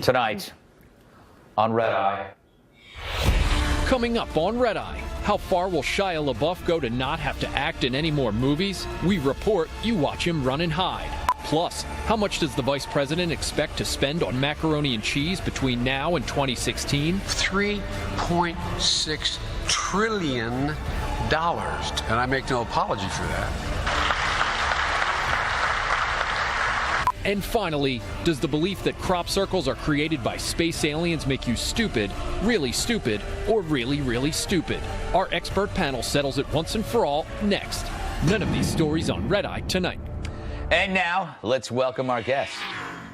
Tonight on Red Eye. Coming up on Red Eye, how far will Shia LaBeouf go to not have to act in any more movies? We report, you watch him run and hide. Plus, how much does the vice president expect to spend on macaroni and cheese between now and 2016? $3.6 trillion, and I make no apology for that. And finally, does the belief that crop circles are created by space aliens make you stupid, or really, really stupid? Our expert panel settles it once and for all next. None of these stories on Red Eye tonight. And now, let's welcome our guest.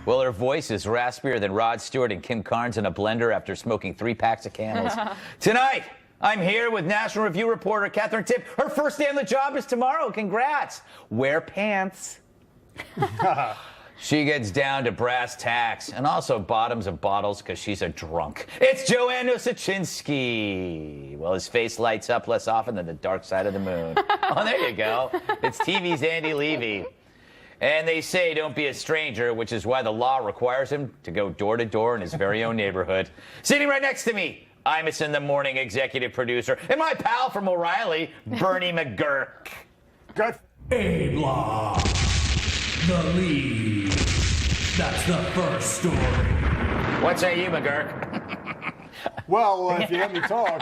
Well, her voice is raspier than Rod Stewart and Kim Carnes in a blender after smoking 3 packs of Camels. Tonight, I'm here with National Review reporter Katherine Timpf. Her first day on the job is tomorrow. Congrats. Wear pants. She gets down to brass tacks and also bottoms of bottles because she's a drunk. It's Joanne Nosachinski. Well, his face lights up less often than the dark side of the moon. Oh, there you go. It's TV's Andy Levy. And they say don't be a stranger, which is why the law requires him to go door to door in his very own neighborhood. Sitting right next to me, Imus in the Morning executive producer, and my pal from O'Reilly, Bernie McGurk. Good. A-Block. The lead. That's the first story. What say you, McGurk? Well, if you let me talk.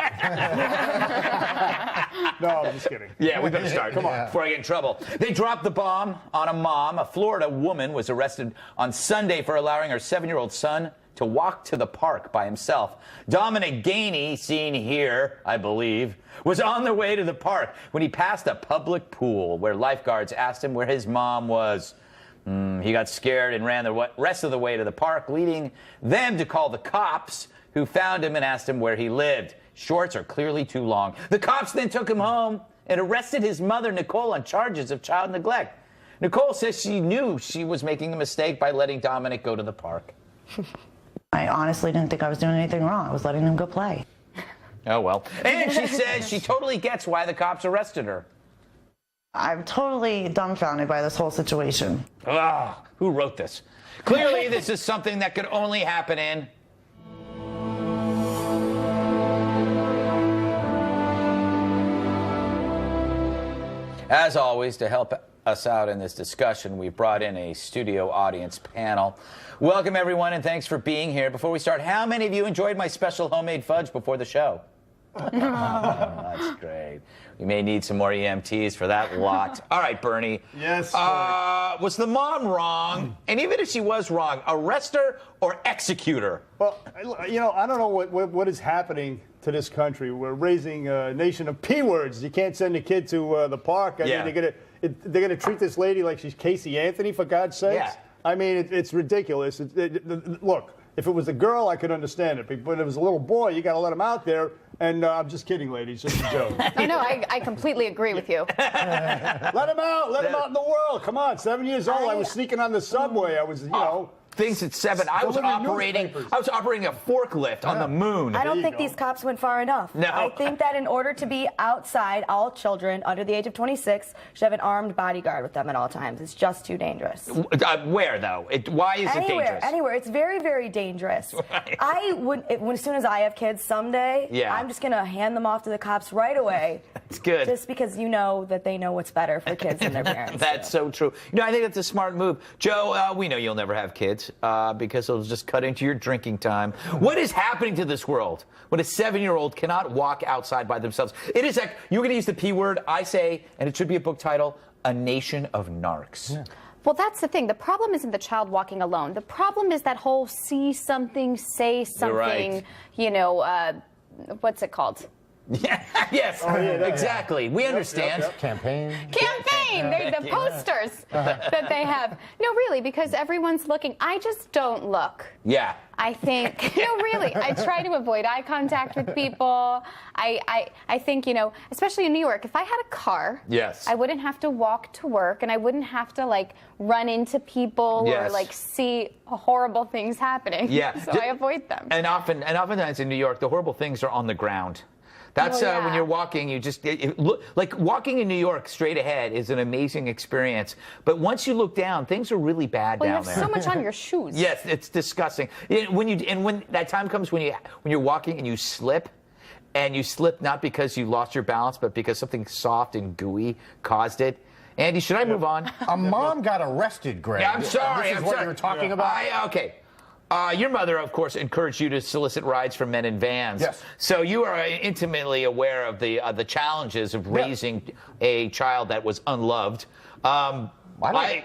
No, I'm just kidding. Yeah, we better start. Come on, before I get in trouble. They dropped the bomb on a mom. A Florida woman was arrested on Sunday for allowing her 7-year-old son to walk to the park by himself. Dominic Gainey, seen here, I believe, was on the way to the park when he passed a public pool where lifeguards asked him where his mom was. He got scared and ran the rest of the way to the park, leading them to call the cops, who found him and asked him where he lived. Shorts are clearly too long. The cops then took him home and arrested his mother, Nicole, on charges of child neglect. Nicole says she knew she was making a mistake by letting Dominic go to the park. I honestly didn't think I was doing anything wrong. I was letting him go play. Oh, well. And she says she totally gets why the cops arrested her. I'm totally dumbfounded by this whole situation. Ah, who wrote this? Clearly, this is something that could only happen in... As always, to help us out in this discussion, we brought in a studio audience panel. Welcome, everyone, and thanks for being here. Before we start, how many of you enjoyed my special homemade fudge before the show? Oh, that's great. We may need some more EMTs for that lot. All right, Bernie. Yes. Was the mom wrong? And even if she was wrong, arrest her or execute her? Well, you know, I don't know what is happening to this country. We're raising a nation of P words. You can't send a kid to the park. I mean, they're gonna treat this lady like she's Casey Anthony, for God's sakes. Yeah. I mean, it's ridiculous. Look, if it was a girl, I could understand it. But if it was a little boy, you got to let him out there. And I'm just kidding, ladies. Just a joke. I completely agree with you. Let him out. Let him out in the world. Come on, 7 years old. I was sneaking on the subway. I was, you know. Things at 7. I was operating a forklift on the moon. I don't think these cops went far enough. No. I think that in order to be outside, all children under the age of 26 should have an armed bodyguard with them at all times. It's just too dangerous. Where, though? Why is it dangerous? Anywhere. It's very, very dangerous. Right. As soon as I have kids someday, I'm just going to hand them off to the cops right away. That's good. Just because you know that they know what's better for kids and their parents. That's so true. You know, I think that's a smart move. Joe, we know you'll never have kids. Because it'll just cut into your drinking time. What is happening to this world when a 7-year-old cannot walk outside by themselves? It is like, you're going to use the P word, I say, and it should be a book title, A Nation of Narcs. Yeah. Well, that's the thing. The problem isn't the child walking alone. The problem is that whole see something, say something, right. You know, what's it called? Yeah, yes, exactly. We understand. Yep. Campaign. They're the posters that they have. No, really, because everyone's looking. I just don't look. Yeah. I think, no, really, I try to avoid eye contact with people. I think, you know, especially in New York, if I had a car, yes, I wouldn't have to walk to work, and I wouldn't have to, like, run into people or, like, see horrible things happening. Yeah. So I avoid them. And oftentimes in New York, the horrible things are on the ground. That's Oh, yeah. when you're walking, you just look like walking in New York straight ahead is an amazing experience. But once you look down, things are really bad Well, you down have there. so much on your shoes. Yes, it's disgusting. When that time comes when you're walking and you slip not because you lost your balance, but because something soft and gooey caused it. Andy, should I move on? A mom got arrested, Greg. Yeah, I'm sorry. This is what you were talking about? Okay. Your mother, of course, encouraged you to solicit rides from men in vans. Yes. So you are intimately aware of the challenges of raising a child that was unloved. I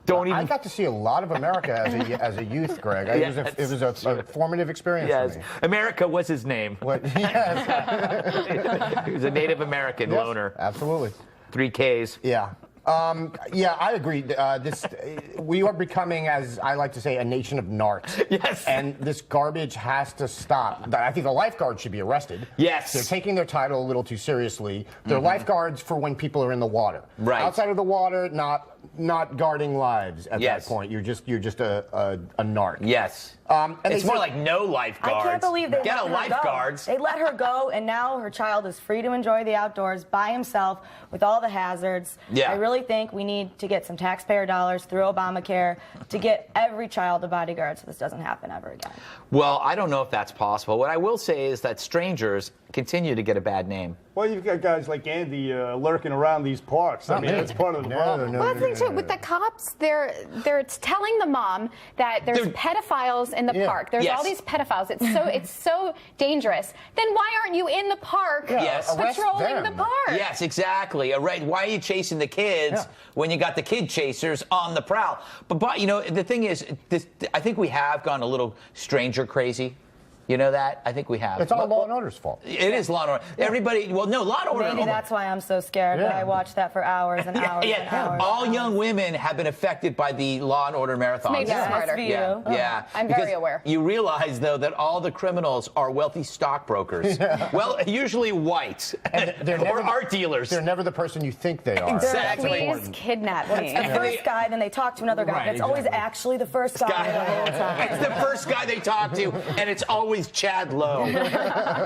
got to see a lot of America as a youth, Greg. It was a formative experience for me. America was his name. Yes. He was a Native American loner. Absolutely. 3 Ks. Yeah. I agree. We are becoming, as I like to say, a nation of narcs. Yes. And this garbage has to stop. I think the lifeguards should be arrested. Yes. They're taking their title a little too seriously. They're lifeguards for when people are in the water. Right. Outside of the water, not guarding lives at that point. You're just a narc. Yes. And it's more like no lifeguards. I can't believe they Get let a her lifeguards. go. They let her go, and now her child is free to enjoy the outdoors by himself with all the hazards. Yeah. I really think we need to get some taxpayer dollars through Obamacare to get every child a bodyguard so this doesn't happen ever again. Well, I don't know if that's possible. What I will say is that strangers continue to get a bad name. Well, you've got guys like Andy lurking around these parks. I mean, that's part of the problem. Well, that's the thing too. With the cops, they're telling the mom that there's pedophiles in the park. There's all these pedophiles. It's so dangerous. Then why aren't you in the park patrolling the park? Yes, exactly. Right. Why are you chasing the kids when you got the kid chasers on the prowl? But the thing is, I think we have gone a little stranger crazy. You know that? I think we have. It's all Law and Order's fault. It is Law and Order. Everybody, Law and Order. Maybe that's why I'm so scared that I watch that for hours and hours and hours. All young women have been affected by the Law and Order marathons. Maybe smarter. Yeah. I'm very aware. You realize, though, that all the criminals are wealthy stockbrokers. Well, usually white. Or art dealers. They're never the person you think they are. Exactly. Please kidnap me. It's the first guy, then they talk to another guy. It's always actually the first guy the whole time. It's the first guy they talk to, and it's always Chad Lowe.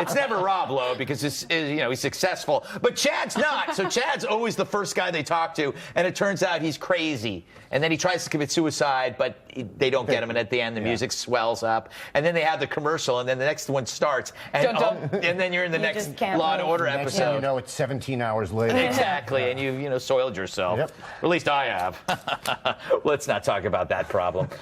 It's never Rob Lowe because he's successful, but Chad's not. So Chad's always the first guy they talk to, and it turns out he's crazy. And then he tries to commit suicide, but they don't get him. And at the end, the music swells up, and then they have the commercial, and then the next one starts, and then you're in the next Law and Order Next thing episode. you know, it's 17 hours later. Exactly, and you've soiled yourself. Yep. Or at least I have. Let's not talk about that problem.